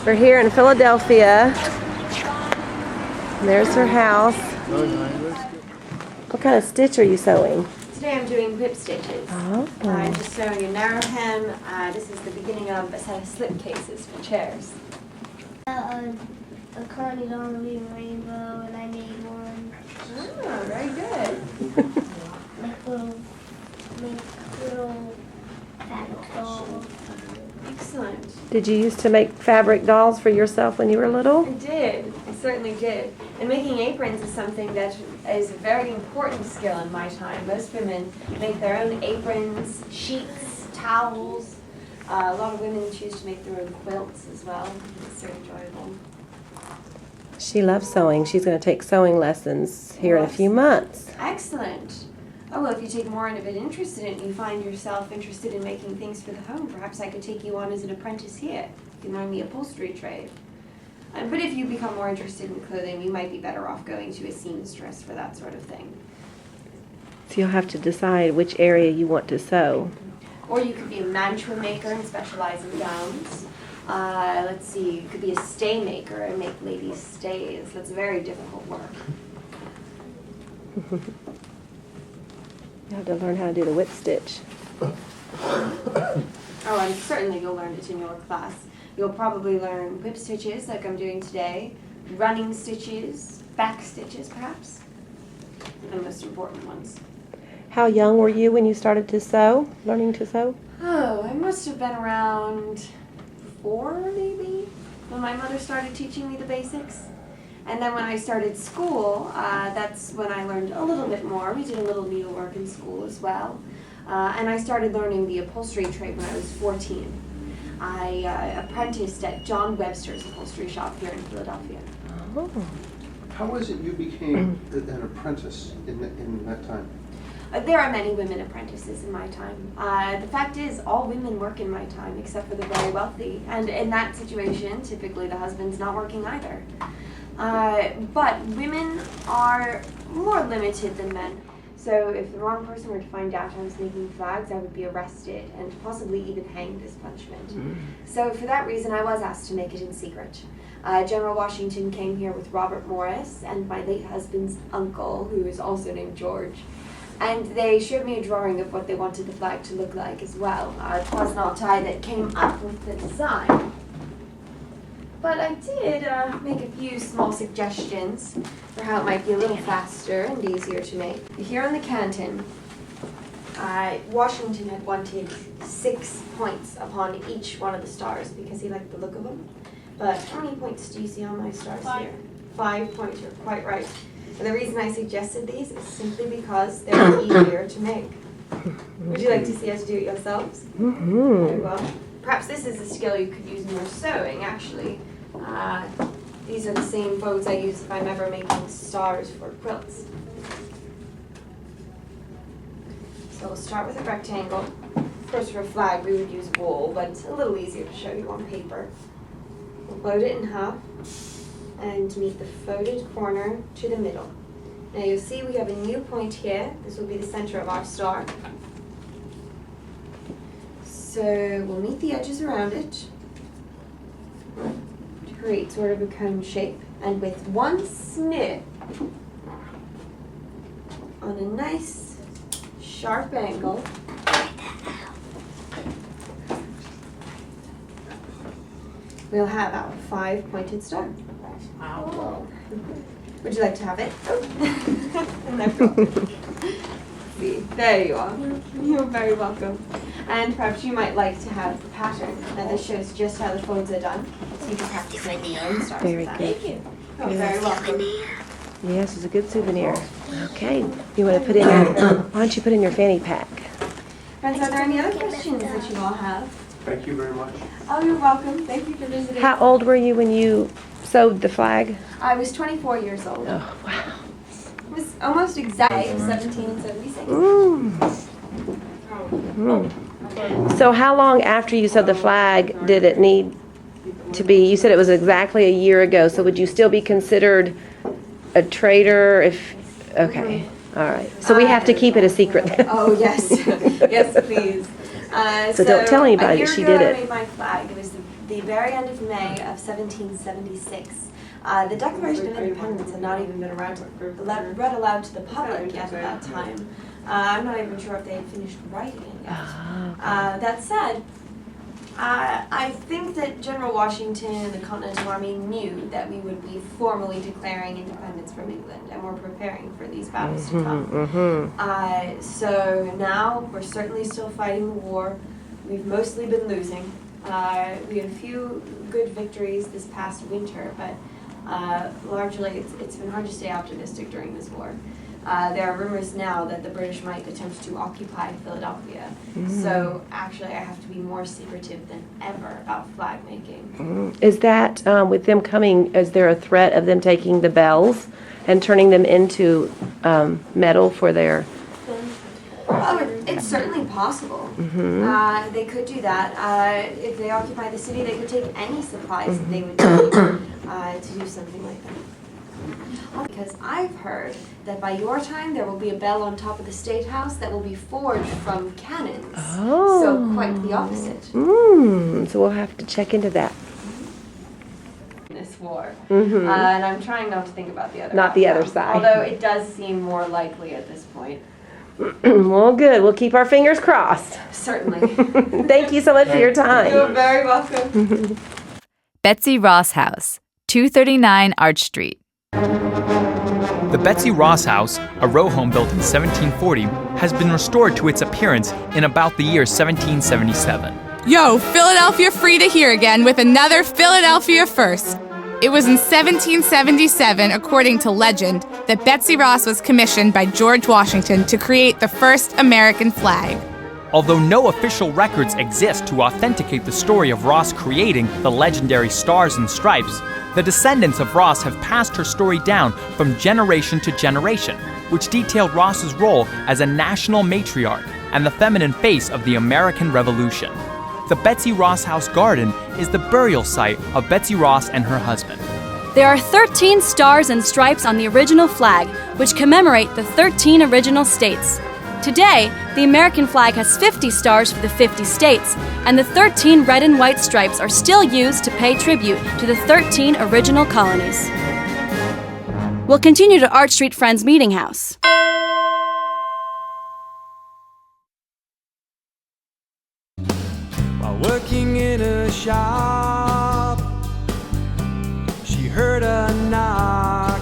We're here in Philadelphia. There's her house. What kind of stitch are you sewing? Today I'm doing whip stitches. Oh. I'm just sewing a narrow hem. This is the beginning of a set of slip cases for chairs. A Connie Donnelly rainbow, and I made one. Oh, very good. Make little fabric dolls. Excellent. Did you used to make fabric dolls for yourself when you were little? I did. I certainly did. And making aprons is something that is a very important skill in my time. Most women make their own aprons, sheets, towels. A lot of women choose to make their own quilts as well. It's so enjoyable. She loves sewing. She's going to take sewing lessons here in a few months. Excellent. Oh, well, if you take more of an interest in it and you find yourself interested in making things for the home, perhaps I could take you on as an apprentice here. You can learn the upholstery trade. But if you become more interested in clothing, you might be better off going to a seamstress for that sort of thing. So you'll have to decide which area you want to sew. Or you could be a mantua maker and specialize in gowns. Let's see, you could be a stay maker and make ladies' stays. That's very difficult work. You have to learn how to do the whip stitch. Oh, and certainly you'll learn it in your class. You'll probably learn whip stitches like I'm doing today, running stitches, back stitches perhaps, the most important ones. How young were you when you started to sew, learning to sew? Oh, I must have been around 4 maybe, when my mother started teaching me the basics. And then when I started school, that's when I learned a little bit more. We did a little needlework in school as well. And I started learning the upholstery trade when I was 14. I apprenticed at John Webster's upholstery shop here in Philadelphia. Oh. How was it you became an apprentice in that time? There are many women apprentices in my time. The fact is, all women work in my time except for the very wealthy. And in that situation, typically the husband's not working either. But women are more limited than men. So if the wrong person were to find out I was making flags, I would be arrested and possibly even hanged as punishment. So for that reason, I was asked to make it in secret. General Washington came here with Robert Morris and my late husband's uncle, who is also named George. And they showed me a drawing of what they wanted the flag to look like as well. It was not I that came up with the design. But I did make a few small suggestions for how it might be a little faster and easier to make. Here on the canton, Washington had wanted 6 points upon each one of the stars because he liked the look of them. But how many points do you see on my stars here? 5 points, you're quite right. And the reason I suggested these is simply because they're easier to make. Would you like to see how to do it yourselves? Mm-hmm. Very well. Perhaps this is a skill you could use in your sewing, actually. These are the same bows I use if I'm ever making stars for quilts. So we'll start with a rectangle. Of course, for a flag we would use wool, but it's a little easier to show you on paper. We'll fold it in half and meet the folded corner to the middle. Now you'll see we have a new point here. This will be the center of our star. So we'll meet the edges around it to create sort of a cone shape, and with one snip on a nice sharp angle, we'll have our 5 pointed star. Wow. Would you like to have it? Oh. See, there you are. You're very welcome. And perhaps you might like to have the pattern. Now this shows just how the folds are done, so you can practice making your own stars. Very with that. good. Thank you. You're very welcome. Yes, it's a good souvenir. Okay, you want to put in your, why don't you put in your fanny pack? Friends, are there any other questions that you all have? Thank you very much. Oh, you're welcome. Thank you for visiting. How old were you when you sewed the flag? I was 24 years old. Oh, wow. It was almost exactly 1776. So how long after you sewed the flag did it need to be? You said it was exactly a year ago, so would you still be considered a trader if, okay, all right. So we have to keep it a secret. Oh, yes. Yes, please. So don't tell anybody that she did A year ago it. I made my flag. It was the the very end of May of 1776. The Declaration of Independence had not even been read aloud to the public yet at that time. I'm not even sure if they had finished writing it yet. That said, I think that General Washington and the Continental Army knew that we would be formally declaring independence from England, and we're preparing for these battles to come. So now we're certainly still fighting the war. We've mostly been losing. We had a few good victories this past winter, but largely it's been hard to stay optimistic during this war. There are rumors now that the British might attempt to occupy Philadelphia. So actually I have to be more secretive than ever about flag making. Is that, with them coming, is there a threat of them taking the bells and turning them into metal for their... Oh, it's certainly possible. They could do that. If they occupy the city, they could take any supplies that they would need to do something like that. Because I've heard that by your time there will be a bell on top of the State House that will be forged from cannons. Oh. So quite the opposite. So we'll have to check into that. This war. And I'm trying not to think about the other Not the other outcome, side. Although it does seem more likely at this point. Well, good. We'll keep our fingers crossed. Certainly. Thank you so much for your time. You're very welcome. Betsy Ross House, 239 Arch Street. The Betsy Ross House, a row home built in 1740, has been restored to its appearance in about the year 1777. Yo, Philadelphia Frida here again with another Philadelphia first. It was in 1777, according to legend, that Betsy Ross was commissioned by George Washington to create the first American flag. Although no official records exist to authenticate the story of Ross creating the legendary Stars and Stripes, the descendants of Ross have passed her story down from generation to generation, which detailed Ross's role as a national matriarch and the feminine face of the American Revolution. The Betsy Ross House Garden is the burial site of Betsy Ross and her husband. There are 13 stars and stripes on the original flag, which commemorate the 13 original states. Today, the American flag has 50 stars for the 50 states, and the 13 red and white stripes are still used to pay tribute to the 13 original colonies. We'll continue to Arch Street Friends Meeting House. While working in a shop, she heard a knock,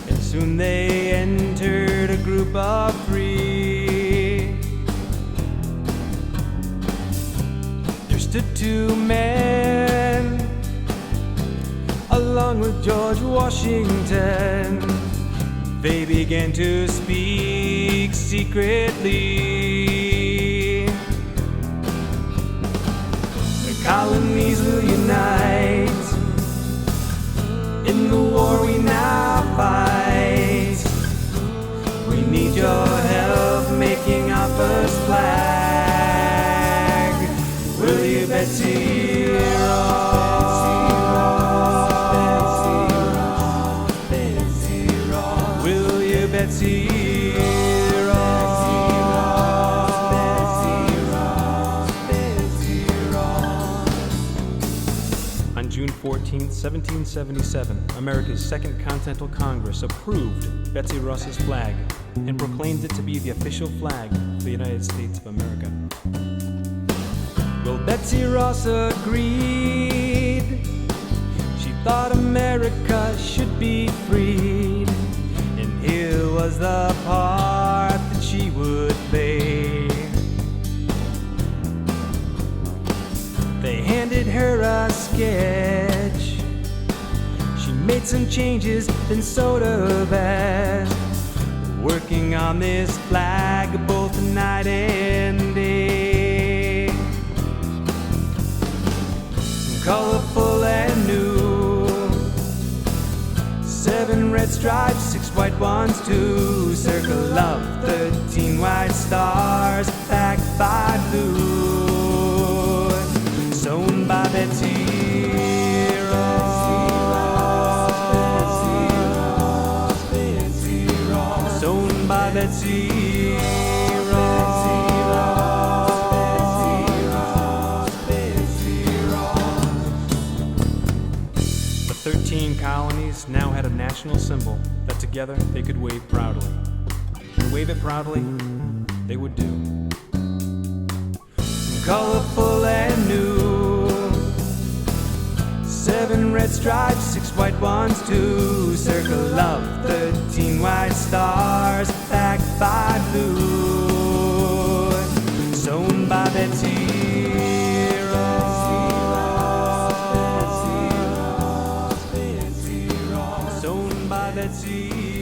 and soon they entered a group of three. There stood two men, along with George Washington. They began to speak secretly. The colonies will unite. In the war we now fight. We need your help making our first flag. Will you, Betsy Ross? Will you, Betsy Ross? On June 14, 1777, America's Second Continental Congress approved Betsy Ross's flag and proclaimed it to be the official flag of the United States of America. Well, Betsy Ross agreed. She thought America should be freed, and here was the part that she would play. They handed her a sketch. She made some changes, then sewed her best, working on this flag both night and day. Colorful and new, 7 red stripes, 6 white ones, 2 circle of 13 white stars backed by blue. Sewn by Betsy Ross. Sewn by Betsy Ross. 13 colonies now had a national symbol that together they could wave proudly. And wave it proudly, they would do. Colorful and new. 7 red stripes, 6 white ones, 2. Circle of 13 white stars, backed by blue. Sewn by Betsy Ross. Sewn by Betsy